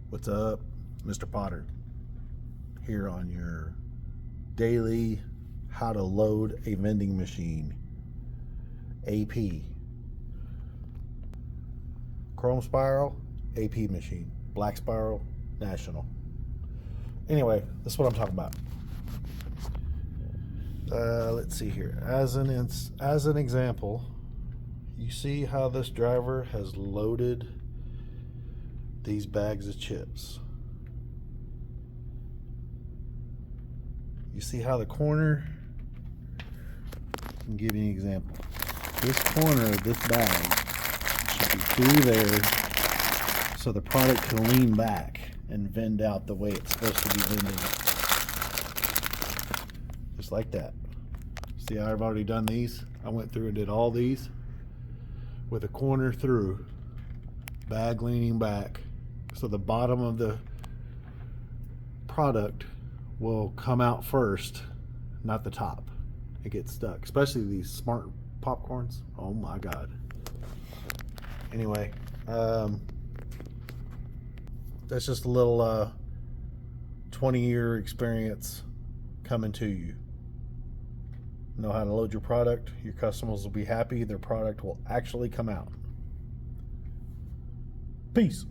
What's up? Mr. Potter here on your daily how to load a vending machine AP. Chrome spiral, AP machine. Black spiral, national. Anyway, this is what I'm talking about. Let's see here. As an example, you see how this driver has loaded these bags of chips. You see how the corner, I can give you an example. This corner of this bag should be through there so the product can lean back and vend out the way it's supposed to be vending. Just like that. See how I've already done these? I went through and did all these with a corner through, bag leaning back, so the bottom of the product will come out first, not the top. It gets stuck, especially these smart popcorns. Oh my God. Anyway, that's just a little 20-year experience coming to you. Know how to load your product. Your customers will be happy. Their product will actually come out. Peace.